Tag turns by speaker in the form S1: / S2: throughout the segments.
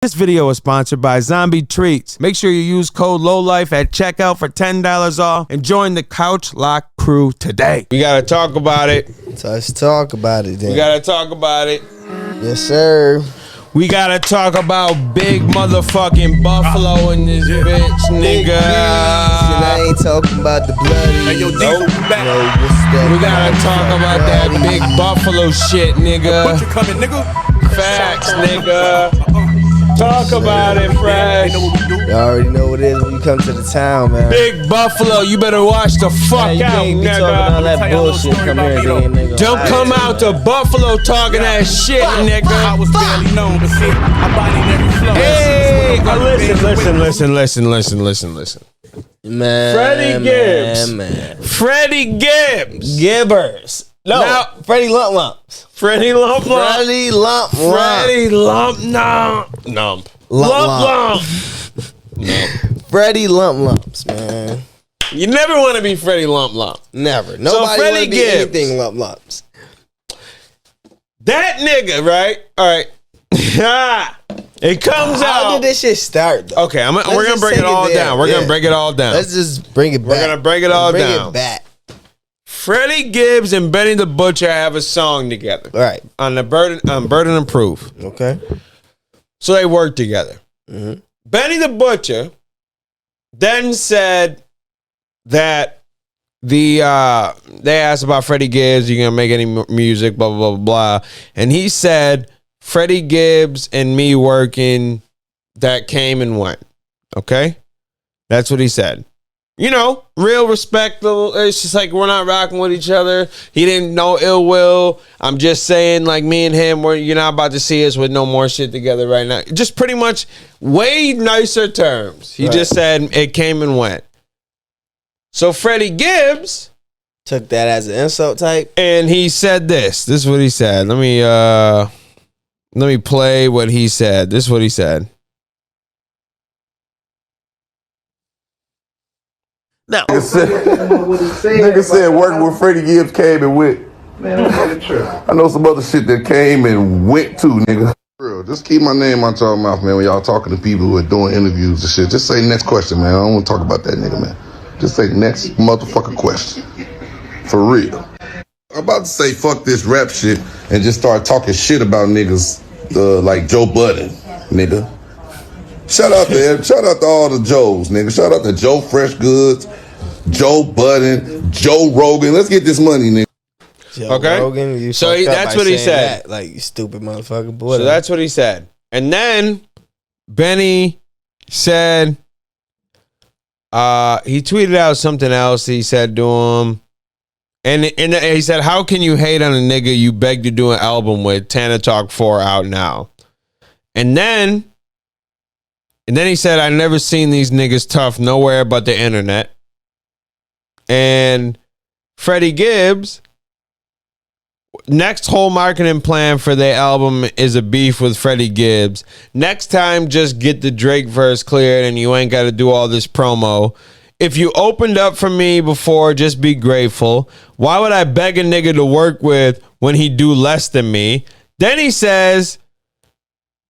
S1: This video is sponsored by Zombie Treats. Make sure you use code LOWLIFE at checkout for $10 off and join the Couch Lock crew today. We gotta talk about it.
S2: So let's talk about it then.
S1: We gotta talk about it.
S2: Yes, sir.
S1: We gotta talk about big motherfucking Buffalo in this bitch, nigga.
S2: I ain't talking about the bloody.
S3: Hey, yo, Diesel, we back.
S2: No, what's that?
S1: We gotta talk about that big Buffalo shit, nigga.
S3: What you coming, nigga?
S1: Facts, nigga. Talk about it, Fresh.
S2: You already know what it is when you come to the town, man.
S1: Big Buffalo, you better watch the fuck
S2: You
S1: out,
S2: can't be talking all
S1: nigga.
S2: that bullshit. Come here, nigga.
S1: Don't come out to Buffalo talking that shit,
S3: I
S1: nigga.
S3: was barely known, but see, I bodied every flow.
S1: Hey, listen.
S2: Man,
S1: Freddie Gibbs.
S2: Man.
S1: Freddie Gibbs.
S2: Gibbers. No,
S1: Now-
S2: Freddie Lump Lumps.
S1: Freddie Lump Lump.
S2: Freddie Lump Lump.
S1: Freddie Lump Lump. Lump.
S2: Freddie Lump Lumps, man.
S1: You never want to be Freddie Lump Lump.
S2: Never. Nobody
S1: Freddie
S2: want to be
S1: Gibbs.
S2: anything Lump Lumps.
S1: That nigga, right? All right. It comes
S2: How
S1: out.
S2: did this shit start, though?
S1: Okay, we're
S2: Let's
S1: gonna
S2: just
S1: break
S2: take
S1: it all
S2: it there.
S1: down. We're
S2: Yeah.
S1: gonna break it all down.
S2: Let's just bring it back.
S1: We're gonna break it all
S2: bring
S1: down.
S2: it back.
S1: Freddie Gibbs and Benny the Butcher have a song together.
S2: All right.
S1: On the Burden and Proof.
S2: Okay.
S1: So they work together.
S2: Mm-hmm.
S1: Benny the Butcher then said that they asked about Freddie Gibbs, you gonna make any music, blah, blah, blah, blah. And he said, Freddie Gibbs and me working, that came and went. Okay? That's what he said. You know, real respect. It's just like we're not rocking with each other. He didn't know ill will. I'm just saying, like, me and him, you're not about to see us with no more shit together right now. Just pretty much way nicer terms. He just said it came and went. So Freddie Gibbs
S2: Took that as an insult type.
S1: and he said this. This is what he said. Let me play what he said. This is what he said.
S2: No.
S4: Nigga said working with Freddie Gibbs came and went. Man, I know some other shit that came and went too, nigga. Real, just keep my name out y'all mouth, man, when y'all talking to people who are doing interviews and shit. Just say next question, man. I don't want to talk about that nigga, man. Just say next motherfucking question. For real. I'm about to say fuck this rap shit and just start talking shit about niggas like Joe Budden, nigga. Shout out to all the Joes, nigga. Shout out to Joe Fresh Goods, Joe Budden, Joe Rogan. Let's get this money, nigga.
S2: Joe
S1: Okay.
S2: Rogan, you
S1: So
S2: fucked up
S1: that's
S2: by
S1: what he
S2: saying
S1: said.
S2: that. Like, you stupid motherfucker. Boy,
S1: So that's what he said. And then Benny said, he tweeted out something else he said to him. And he said, how can you hate on a nigga you begged to do an album with? Tana Talk 4 out now. And then he said, I never seen these niggas tough nowhere but the internet. And Freddie Gibbs, next whole marketing plan for their album is a beef with Freddie Gibbs. Next time, just get the Drake verse cleared and you ain't got to do all this promo. If you opened up for me before, just be grateful. Why would I beg a nigga to work with when he do less than me? Then he says,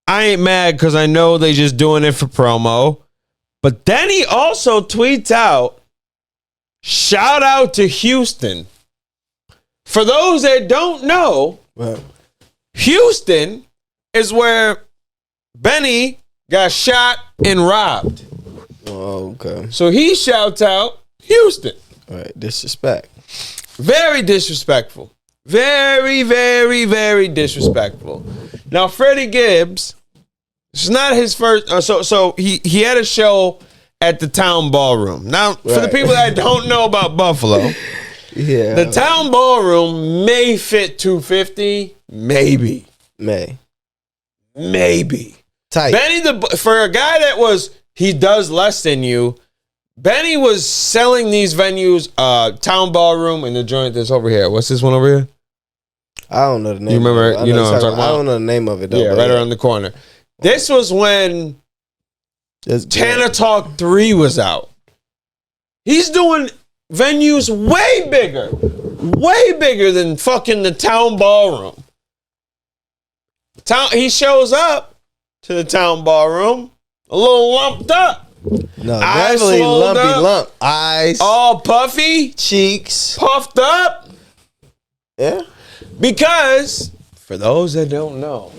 S1: I ain't mad because I know they just doing it for promo. But then he also tweets out, shout out to Houston. For those that don't know, Houston is where Benny got shot and robbed.
S2: Oh, okay.
S1: So he shouts out Houston.
S2: All right. Disrespect.
S1: Very disrespectful. Very, very, very disrespectful. Now, Freddie Gibbs, it's not his first. So he had a show at the Town Ballroom. Now, for the people that don't know about Buffalo,
S2: Yeah.
S1: the Town Ballroom may fit 250, maybe. Maybe.
S2: Tight.
S1: Benny for a guy that he does less than you. Benny was selling these venues, Town Ballroom and the joint that's over here. What's this one over here?
S2: I don't know the name.
S1: You remember?
S2: Of it.
S1: You know what I'm talking about?
S2: I don't know the name of it though.
S1: Yeah, right around the corner. This was when Tana Talk 3 was out. He's doing venues way bigger than fucking the Town Ballroom. He shows up to the town ballroom. A little lumped up.
S2: No,
S1: Eyes
S2: definitely
S1: swelled
S2: lumpy
S1: up.
S2: lump. Eyes,
S1: All puffy,
S2: cheeks.
S1: puffed up.
S2: Yeah.
S1: Because, for those that don't know,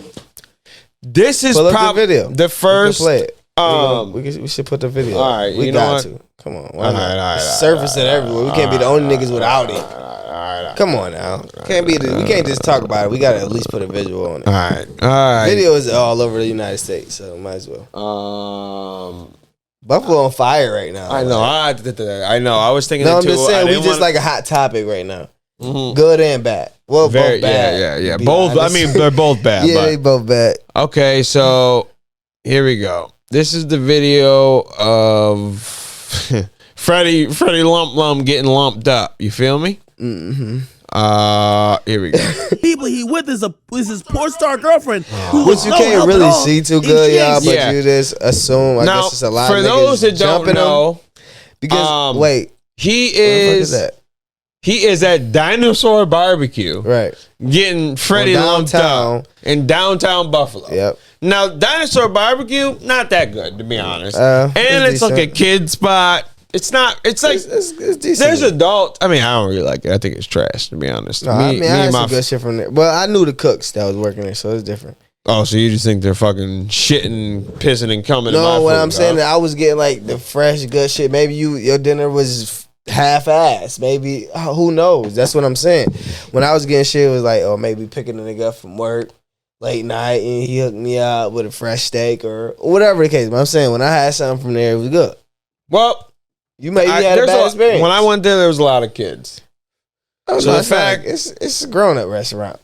S1: this is
S2: Pull up the
S1: probably
S2: video.
S1: the first.
S2: We can play it.
S1: Um,
S2: we should put the video.
S1: all right,
S2: we
S1: you know
S2: got
S1: what?
S2: to. Come on.
S1: All right,
S2: It's surfacing everywhere. We can't be the only niggas without it. Come on now. Can't be. We can't just talk about it. We gotta at least put a visual on it.
S1: All right.
S2: Video is all over the United States, so might as well. Buffalo on fire right now.
S1: I know. I know. I was thinking.
S2: No,
S1: it
S2: I'm
S1: too.
S2: just saying
S1: I
S2: we
S1: didn't
S2: just
S1: wanna-
S2: like a hot topic right now.
S1: Mhm.
S2: Good and bad. Well,
S1: Very,
S2: both bad.
S1: yeah.
S2: to be
S1: Both.
S2: honest.
S1: I mean, they're both bad.
S2: yeah,
S1: but.
S2: they both bad.
S1: Okay, so here we go. This is the video of Freddie Lump getting lumped up. You feel me?
S2: Mm-hmm.
S1: Here we go.
S3: People he with is his porn star girlfriend.
S2: Which you can't really see too good, y'all, but
S1: Yeah.
S2: you just assume. I
S1: Now,
S2: guess it's a lot
S1: for
S2: of
S1: those
S2: niggas
S1: that don't
S2: jumping
S1: know,
S2: them. Because, wait,
S1: he
S2: what the fuck
S1: is
S2: that?
S1: he is at Dinosaur Barbecue
S2: Right.
S1: getting Freddie lumped
S2: downtown.
S1: up in downtown Buffalo.
S2: Yep.
S1: Now, Dinosaur Barbecue, not that good, to be honest.
S2: It's
S1: and it's like a
S2: decent.
S1: kid spot. It's not, it's like,
S2: It's decent.
S1: there's adult. I mean, I don't really like it. I think it's trash, to be honest.
S2: No, I had some good shit from there. Well, I knew the cooks that was working there, so it's different.
S1: Oh, so you just think they're fucking shitting, pissing, and coming? in my
S2: No, what
S1: food,
S2: I'm saying
S1: huh?
S2: that I was getting like the fresh good shit. Maybe your dinner was half-ass. Maybe who knows? That's what I'm saying. When I was getting shit, it was like, oh, maybe picking a nigga up from work late night and he hooked me up with a fresh steak or whatever the case. But I'm saying when I had something from there, it was good.
S1: Well,
S2: You had a
S1: there's
S2: bad experience.
S1: When I went there was a lot of kids.
S2: so
S1: the
S2: the fact
S1: fact-
S2: it's a grown up restaurant.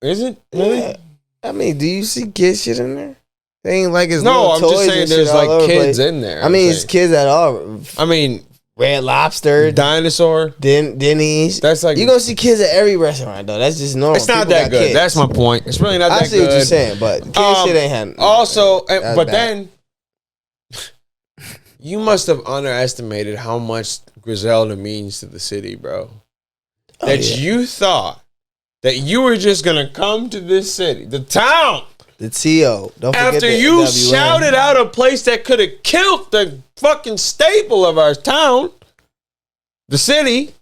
S1: Is it? Really?
S2: Yeah. I mean, do you see kid shit in there? They ain't like it's
S1: No,
S2: little
S1: I'm
S2: toys
S1: just
S2: and
S1: saying
S2: shit
S1: there's
S2: all over
S1: like
S2: the
S1: kids
S2: place.
S1: in there.
S2: I mean, it's kids at all.
S1: I mean,
S2: Red Lobster,
S1: Dinosaur.
S2: Denny's.
S1: That's like
S2: You gonna see kids at every restaurant though. That's just normal.
S1: it's not
S2: People
S1: that
S2: got
S1: good.
S2: kids.
S1: That's my point. It's really not
S2: I
S1: that
S2: see
S1: good.
S2: what you're saying, but kid shit ain't had.
S1: Also,
S2: That's
S1: but
S2: bad.
S1: then you must have underestimated how much Griselda means to the city, bro. That
S2: yeah.
S1: you thought that you were just gonna come to this city, the town,
S2: The T.O. Don't forget
S1: after
S2: the
S1: you
S2: WM.
S1: shouted out a place that could have killed the fucking staple of our town, the city,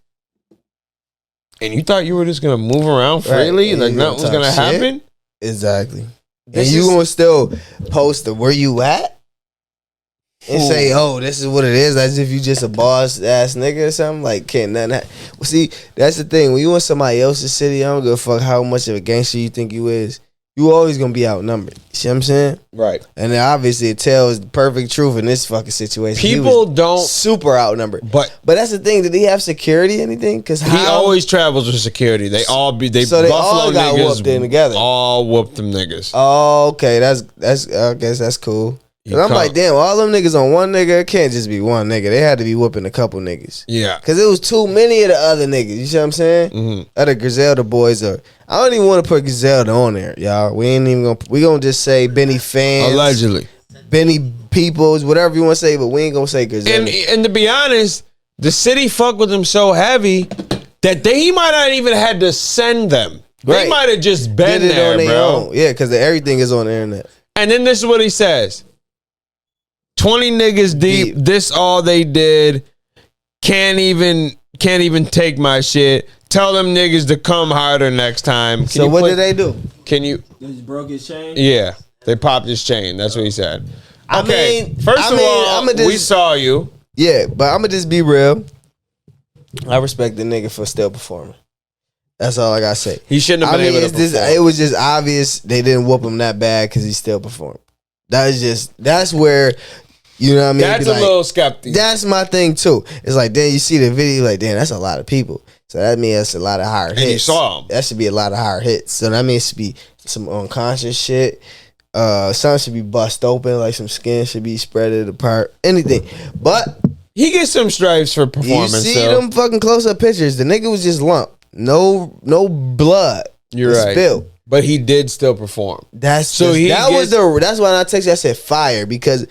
S1: and you thought you were just gonna move around freely,
S2: and
S1: like
S2: you
S1: nothing was
S2: talk
S1: gonna
S2: shit.
S1: happen.
S2: Exactly.
S1: This
S2: and you
S1: is-
S2: gonna still post the where you at and
S1: Ooh.
S2: say, oh, this is what it is, as if you just a boss ass nigga or something. Like, can't nothing well, see, that's the thing. When you in somebody else's city, I don't give a fuck how much of a gangster you think you is. You always gonna be outnumbered. You see what I'm saying?
S1: Right.
S2: And then obviously it tells the perfect truth in this fucking situation. He
S1: People
S2: was
S1: don't,
S2: super outnumbered.
S1: but
S2: But that's the thing. Did he have security? Anything? Because
S1: he always travels with security. They all be
S2: So they
S1: Buffalo
S2: all got
S1: niggas
S2: whooped in together.
S1: All whooped them niggas.
S2: Oh, okay. That's I guess that's cool.
S1: You
S2: And I'm
S1: come-
S2: like, damn, all them niggas on one nigga, it can't just be one nigga. They had to be whooping a couple niggas.
S1: Yeah.
S2: Cause it was too many of the other niggas. You see what I'm saying?
S1: Mhm.
S2: Other Griselda boys are. I don't even want to put Griselda on there, y'all. We ain't even gonna. We gonna just say Benny fans,
S1: Allegedly.
S2: Benny Peoples, whatever you want to say, but we ain't gonna say Griselda.
S1: And to be honest, the city fucked with him so heavy that he might not even had to send them. They
S2: Right.
S1: might have just been
S2: Did it
S1: there,
S2: on their
S1: bro.
S2: own. Yeah, because everything is on the internet.
S1: And then this is what he says: 20 niggas deep. This all they did. Can't even take my shit. Tell them niggas to come harder next time. Can
S2: So
S1: you
S2: what
S1: play-
S2: did they do?
S1: Can you?
S5: They just broke his chain.
S1: Yeah, they popped his chain. That's what he said.
S2: I
S1: Okay,
S2: mean-
S1: first
S2: I
S1: of
S2: mean,
S1: all,
S2: I'ma just-
S1: we saw you.
S2: Yeah, but I'm gonna just be real. I respect the nigga for still performing. That's all I gotta say.
S1: He shouldn't have
S2: I
S1: been
S2: mean,
S1: able
S2: it's
S1: to
S2: just,
S1: perform.
S2: it was just obvious they didn't whoop him that bad because he still performed. That's where, you know what I mean?
S1: That's
S2: Be
S1: a
S2: like,
S1: little skeptic.
S2: That's my thing too. It's like, then you see the video, like, damn, that's a lot of people. So that means that's a lot of higher hits.
S1: And you saw 'em.
S2: That should be a lot of higher hits. So that means it should be some unconscious shit. Some should be bust open, like some skin should be spreaded apart. Anything. But
S1: He gets some stripes for
S2: you
S1: performance.
S2: see
S1: so.
S2: them fucking close up pictures. The nigga was just lump. No blood.
S1: You're
S2: was
S1: right.
S2: spilled.
S1: But he did still perform.
S2: That's
S1: So
S2: just,
S1: he
S2: that's when I texted you, I said fire, because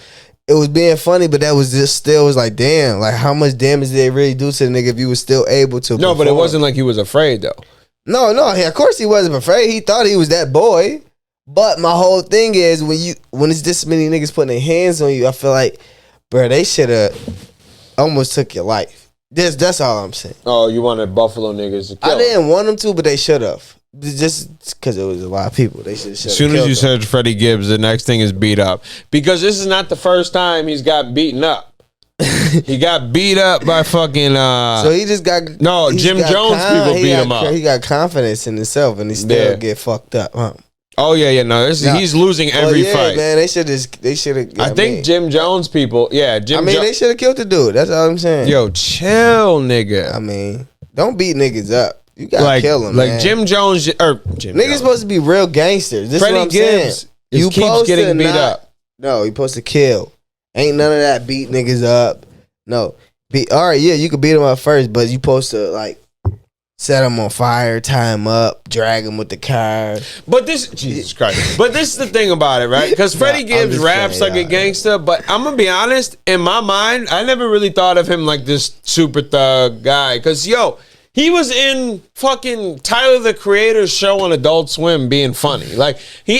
S2: it was being funny, but that was just still was like, damn, like how much damage did they really do to the nigga if you was still able to
S1: No, but it
S2: perform?
S1: wasn't like he was afraid though.
S2: No, of course he wasn't afraid. He thought he was that boy. But my whole thing is when it's this many niggas putting their hands on you, I feel like, bro, they should have almost took your life. That's all I'm saying.
S1: Oh, you wanted Buffalo niggas to kill
S2: I didn't want them to, but they should have. Just because it was a lot of people, they should.
S1: As soon as you search Freddie Gibbs, the next thing is beat up, because this is not the first time he's got beaten up. He got beat up by fucking.
S2: So he just got
S1: Jim Jones people beat him up.
S2: He got confidence in himself, and he still get fucked up. Huh?
S1: Oh yeah. He's losing every fight.
S2: Man, they should have.
S1: I think Jim Jones people. Yeah,
S2: they should have killed the dude. That's all I'm saying.
S1: Yo, chill, nigga.
S2: I mean, don't beat niggas up. You gotta kill them.
S1: Like
S2: man.
S1: Jim Jones or Jim.
S2: Niggas supposed to be real gangsters. This
S1: Freddie
S2: is what I'm
S1: Gibbs
S2: saying.
S1: You keeps getting beat up.
S2: No, you supposed to kill. Ain't none of that beat niggas up. No. All right, yeah, you could beat them up first, but you supposed to like set them on fire, tie them up, drag them with the car.
S1: But Jesus Christ. But this is the thing about it, right? Because Freddie Gibbs raps like a gangster, but I'm gonna be honest, in my mind, I never really thought of him like this super thug guy. Because he was in fucking Tyler the Creator's show on Adult Swim being funny. Like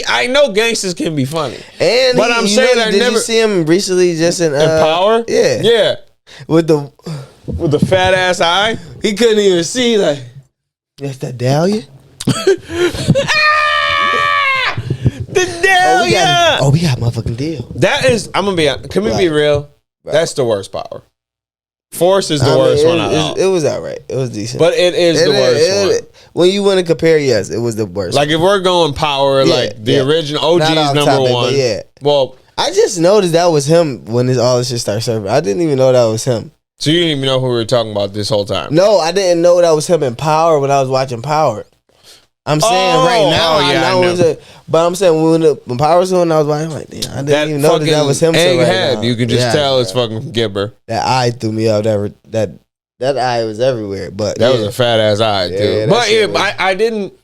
S1: I know gangsters can be funny, but I'm saying
S2: did you see him recently just in
S1: Power? Yeah.
S2: With
S1: the fat ass eye,
S2: he couldn't even see. Like, that's that Dahlia.
S1: The Dahlia.
S2: We got a motherfucking deal.
S1: That is. I'm gonna be. Can we be real? Right. That's the worst Power. Force is the worst one.
S2: It was alright. It was decent,
S1: but it is the worst one.
S2: When you want to compare, yes, it was the worst.
S1: Like if we're going Power, like the original OG's number one.
S2: Yeah.
S1: Well,
S2: I just noticed that was him when all this shit started serving. I didn't even know that was him.
S1: So you didn't even know who we were talking about this whole time?
S2: No, I didn't know that was him in Power when I was watching Power. I'm saying right now, I know. But I'm saying when Power was on, I was watching, like, damn, I didn't even know that was him.
S1: Egghead, you can just tell it's fucking Gibber.
S2: That eye threw me out. That eye was everywhere. But
S1: that was a fat ass eye too. But I didn't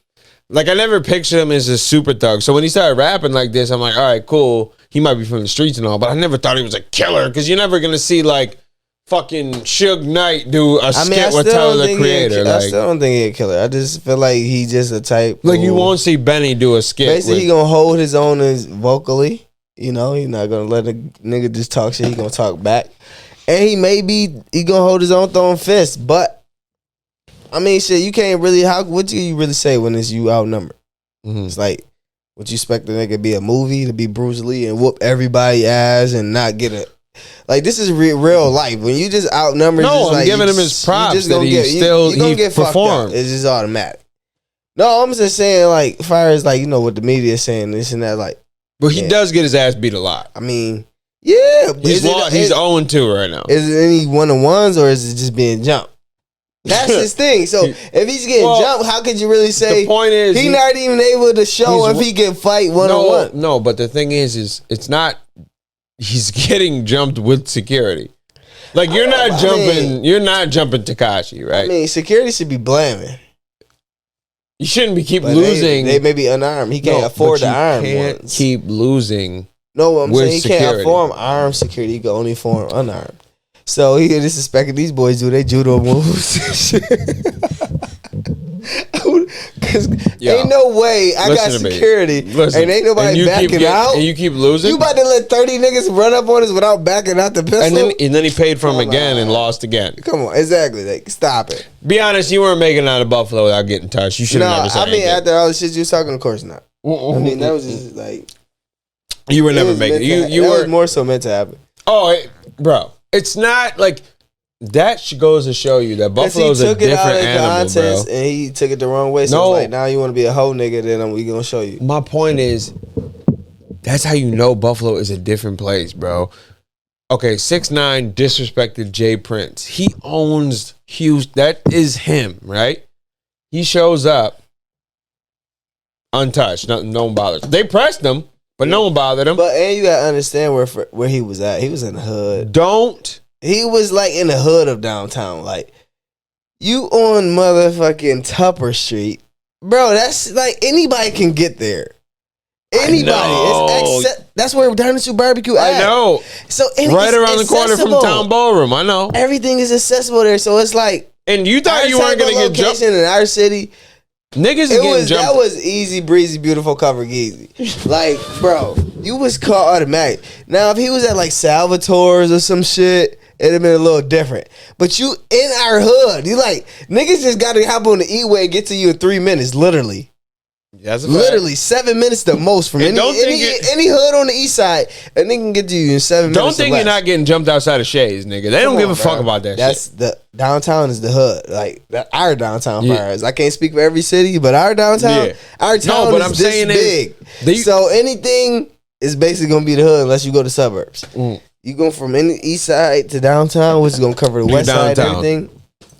S1: I never pictured him as a super thug. So when he started rapping like this, I'm like, all right, cool. He might be from the streets and all, but I never thought he was a killer, because you're never gonna see like fucking Suge Knight do a skit with Tyler the Creator.
S2: I still don't think he's a killer. I just feel like he just a type.
S1: Like you won't see Benny do a skit.
S2: Basically, he gonna hold his own vocally. You know, he's not gonna let a nigga just talk shit. He gonna talk back, and he gonna hold his own throwing fist. But I mean, shit, you can't really. What do you really say when it's you outnumbered? Mm-hmm. It's like, what you expect the nigga to be a movie, to be Bruce Lee and whoop everybody ass and not get a. Like, this is real life. When you just outnumber,
S1: no, I'm giving him his props that he performed.
S2: It's just automatic. No, I'm just saying, like, as far as like, what the media is saying, this and that, like.
S1: But he does get his ass beat a lot.
S2: I mean, yeah.
S1: He's 0-2 right now.
S2: Is it any 1-on-1s or is it just being jumped? That's his thing. So if he's getting jumped, how could you really say?
S1: The point is,
S2: he's not even able to show if he can fight 1-on-1.
S1: No, but the thing is it's not. He's getting jumped with security. Like you're not jumping Tekashi, right?
S2: I mean, security should be blaming.
S1: You shouldn't be losing.
S2: They may be unarmed. He can't afford the armed
S1: can't
S2: ones.
S1: Keep losing.
S2: No, I'm saying he can't afford armed security. He can only afford unarmed. So he disrespecting these boys do their judo moves. Cause ain't no way I got security and ain't nobody backing out.
S1: And you keep losing.
S2: You about to let 30 niggas run up on us without backing out the pistol?
S1: And then he paid for him again and lost again.
S2: Come on, exactly. Like, stop it.
S1: Be honest, you weren't making it out of Buffalo without getting touched. You should have never said anything.
S2: After all the shit you was talking, of course not. I mean, that was just like
S1: you were never making it. You were
S2: more so meant to happen.
S1: Oh, bro, it's not like. That goes to show you that Buffalo's a different animal, bro.
S2: And he took it the wrong way. So it's like, now you want to be a hoe nigga, then we gonna show you.
S1: My point is, that's how you know Buffalo is a different place, bro. Okay, 6ix9ine disrespected Jay Prince. He owns Houston. That is him, right? He shows up untouched. No one bothers. They pressed him, but no one bothered him.
S2: And you gotta understand where he was at. He was in the hood. He was like in the hood of downtown. Like, you on motherfucking Tupper Street. Bro, that's like anybody can get there. Anybody. That's where Dinosaur Barbecue at.
S1: I know.
S2: So
S1: right around the corner from Town Ballroom. I know.
S2: Everything is accessible there. So it's like.
S1: And you thought you weren't going to get jumped?
S2: In our city,
S1: Niggas is getting jumped.
S2: That was easy breezy, beautiful cover easy. Like, bro, you was caught automatic. Now, if he was at like Salvatore's or some shit, it'd have been a little different. But you in our hood, you like niggas just got to hop on the E-way and get to you in 3 minutes, literally.
S1: That's
S2: literally 7 minutes the most from any hood on the east side, and they can get to you in 7 minutes.
S1: Don't think you're not getting jumped outside of Shays, nigga. They don't give a fuck about that.
S2: That's
S1: shit.
S2: The downtown is the hood, like our downtown fires. I can't speak for every city, but our downtown, our town is this big. So anything is basically gonna be the hood unless you go to suburbs. You go from any east side to downtown, which is gonna cover the west side, everything.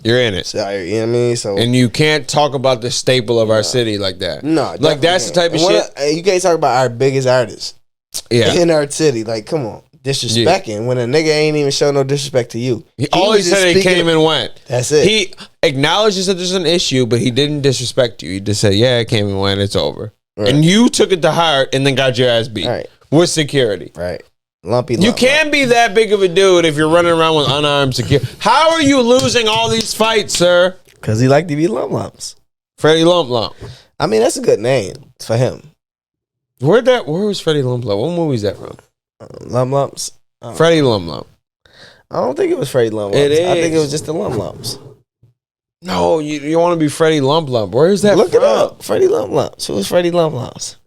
S1: You're in it.
S2: So, you know what I mean? So,
S1: and you can't talk about the staple of our city like that.
S2: No,
S1: like that's the type of shit.
S2: You can't talk about our biggest artists.
S1: Yeah,
S2: in our city. Like, come on, disrespecting when a nigga ain't even show no disrespect to you.
S1: He always said he came and went.
S2: That's it.
S1: He acknowledges that there's an issue, but he didn't disrespect you. He just said, "Yeah, it came and went. It's over." Right. And you took it to heart and then got your ass beat with security.
S2: Right. Lumpy.
S1: You can't be that big of a dude if you're running around with unarmed security. How are you losing all these fights, sir?
S2: Because he liked to be Lump Lumps.
S1: Freddie Lump Lump.
S2: I mean, that's a good name for him.
S1: Where was Freddie Lump Lump? What movie is that from?
S2: Lump Lumps.
S1: Freddie Lump Lump.
S2: I don't think it was Freddie Lump Lumps.
S1: It is.
S2: I think it was just the Lump Lumps.
S1: No, you want to be Freddie Lump Lump. Where is that
S2: Look
S1: from?
S2: it up. Freddie Lump Lumps. Who was Freddie Lump Lumps?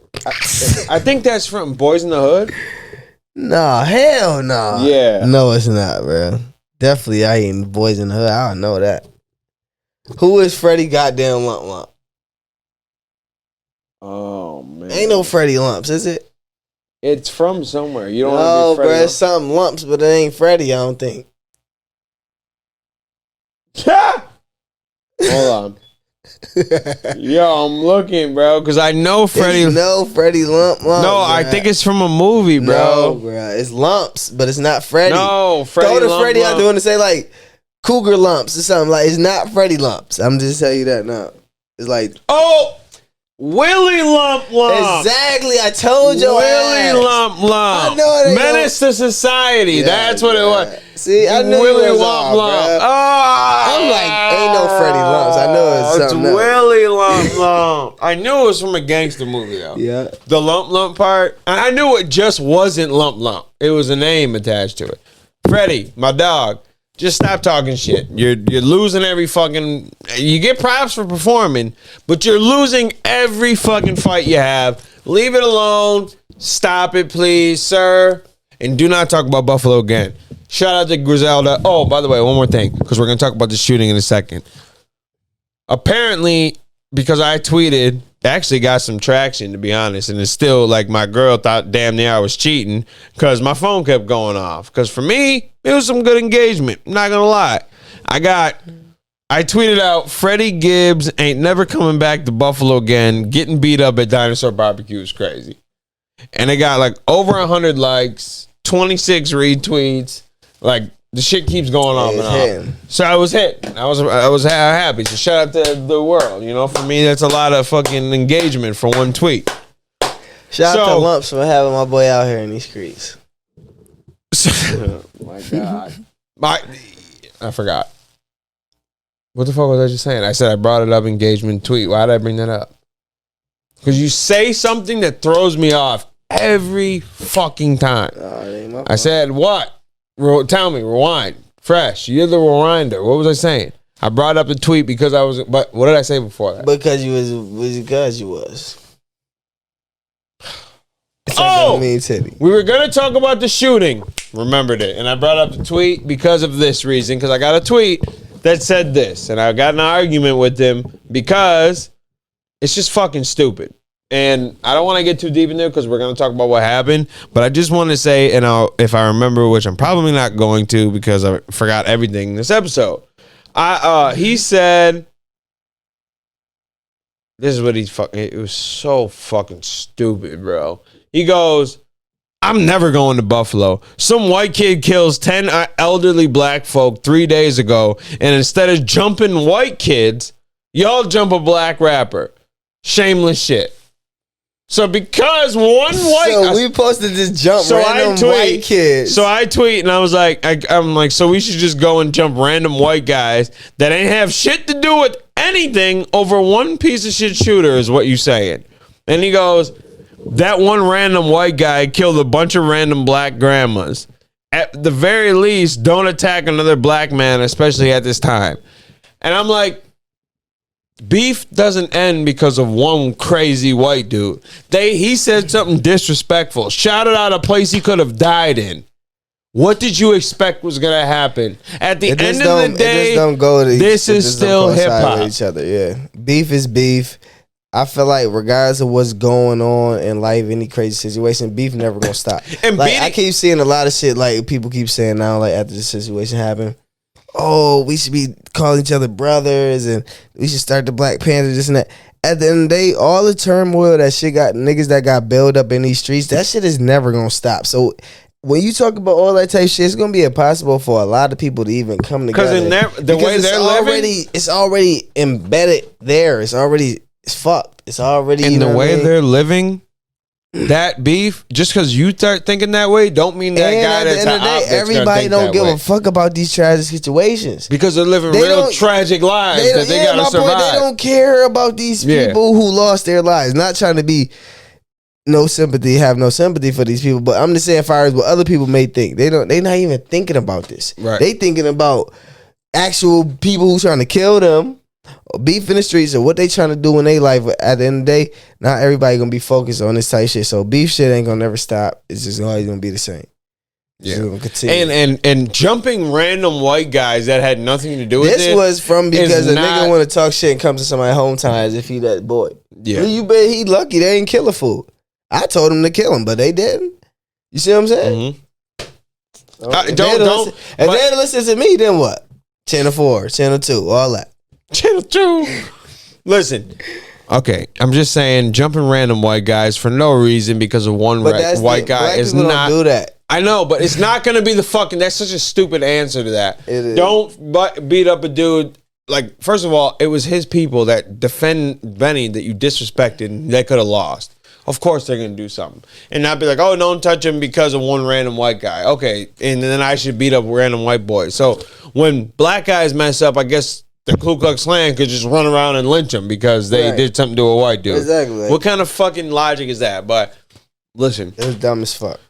S1: I think that's from Boys in the Hood.
S2: Nah, hell no. Nah.
S1: Yeah.
S2: No, it's not, bro. Definitely I ain't Boys in the Hood. I don't know that. Who is Freddie goddamn Lump Lump?
S1: Oh, man.
S2: Ain't no Freddie Lumps, is it?
S1: It's from somewhere. You don't
S2: want
S1: to be Freddie.
S2: Bro, it's something Lumps, but it ain't Freddie, I don't think.
S1: Hold on. Yo, I'm looking, bro, because I know Freddie.
S2: No Freddie Lump Lump.
S1: No, bro. I think it's from a movie, bro.
S2: No, bro, it's Lumps, but it's not Freddie.
S1: No, Freddie.
S2: Go to Freddie out there and say like Cougar Lumps or something. Like it's not Freddie Lumps. I'm just telling you that now. It's like
S1: Willie Lump Lump.
S2: Exactly, I told you.
S1: Willie Lump Lump.
S2: I know it.
S1: Menace to Society. Yeah, that's what it was.
S2: See, I knew
S1: Willie
S2: Lump
S1: Lump.
S2: I'm like, ain't no Freddie Lumps. I know it's something else.
S1: Willie Lump Lump. I knew it was from a gangster movie though.
S2: Yeah.
S1: The Lump Lump part. I knew it just wasn't Lump Lump. It was a name attached to it. Freddie, my dog. Just stop talking shit. You're losing every fucking. You get props for performing, but you're losing every fucking fight you have. Leave it alone. Stop it, please, sir. And do not talk about Buffalo again. Shout out to Griselda. Oh, by the way, one more thing, because we're gonna talk about the shooting in a second. Apparently, because I tweeted, actually got some traction, to be honest, and it's still like my girl thought damn near I was cheating because my phone kept going off. Because for me, it was some good engagement. I'm not gonna lie. I tweeted out, Freddie Gibbs ain't never coming back to Buffalo again. Getting beat up at Dinosaur Barbecue is crazy. And it got like over 100 likes, 26 retweets. Like the shit keeps going on and on. So I was hit. I was happy. So shout out to the world. You know, for me, that's a lot of fucking engagement for one tweet.
S2: Shout out to Lumps for having my boy out here in these streets.
S1: My God. I forgot. What the fuck was I just saying? I said I brought it up, engagement tweet. Why did I bring that up? Because you say something that throws me off every fucking time. I said, what? Tell me, rewind. Fresh. You're the rewinder. What was I saying? I brought up the tweet because I was, but what did I say before that?
S2: Because you was.
S1: We were going to talk about the shooting. Remembered it. And I brought up the tweet because of this reason. Because I got a tweet that said this. And I got in an argument with them because it's just fucking stupid. And I don't want to get too deep in there because we're going to talk about what happened. But I just want to say, and if I remember, which I'm probably not going to because I forgot everything in this episode. He said, this is what it was so fucking stupid, bro. He goes, I'm never going to Buffalo. Some white kid kills 10 elderly black folk 3 days ago. And instead of jumping white kids, y'all jump a black rapper. Shameless shit. So because
S2: we posted this jump random white kids.
S1: So I tweet and I was like, I'm like, so we should just go and jump random white guys that ain't have shit to do with anything over one piece of shit shooter is what you saying. And he goes, that one random white guy killed a bunch of random black grandmas. At the very least, don't attack another black man, especially at this time. And I'm like, beef doesn't end because of one crazy white dude. He said something disrespectful, shouted out a place he could have died in. What did you expect was gonna happen? At the end of the day, this is still hip hop.
S2: Each other, yeah. Beef is beef. I feel like regardless of what's going on in life, any crazy situation, beef never gonna stop. And like I keep seeing a lot of shit like people keep saying now, like after this situation happened, oh, we should be calling each other brothers and we should start the Black Panther, this and that. At the end of the day, all the turmoil that shit got, niggas that got built up in these streets, that shit is never gonna stop. So when you talk about all that type of shit, it's gonna be impossible for a lot of people to even come together.
S1: Because the way they're living,
S2: it's already embedded there. It's fucked. It's already
S1: in the way they're living. That beef, just because you start thinking that way, don't mean that guy that's at the end of the day,
S2: everybody don't give a fuck about these tragic situations
S1: because they're living real tragic lives that they gotta survive.
S2: They don't care about these people who lost their lives. Not trying to be have no sympathy for these people, but I'm just saying, as far as what other people may think, they're not even thinking about this.
S1: Right.
S2: They thinking about actual people who trying to kill them. Beef in the streets or what they trying to do in their life. At the end of the day, not everybody gonna be focused on this type of shit. So beef shit ain't gonna never stop. It's just always gonna be the same.
S1: Yeah, and jumping random white guys that had nothing to do with
S2: this was from because a nigga want to talk shit and comes to somebody's hometown as if he that boy.
S1: Yeah,
S2: you bet he lucky they ain't kill a fool. I told him to kill him, but they didn't. You see what I'm saying?
S1: Mm-hmm.
S2: If they listen to me, then what? Channel 4, Channel 2, all that.
S1: Channel 2. Listen, okay, I'm just saying, jumping random white guys for no reason because of one white guy is not.
S2: Don't do that.
S1: I know, but it's not going to be the fucking. That's such a stupid answer to that.
S2: It is.
S1: Don't beat up a dude. Like, first of all, it was his people that defend Benny that you disrespected and they could have lost. Of course they're going to do something. And not be like, oh, don't touch him because of one random white guy. Okay, and then I should beat up random white boys. So when black guys mess up, I guess the Ku Klux Klan could just run around and lynch them because they did something to a white dude.
S2: Exactly.
S1: What kind of fucking logic is that? But listen.
S2: It was dumb as fuck.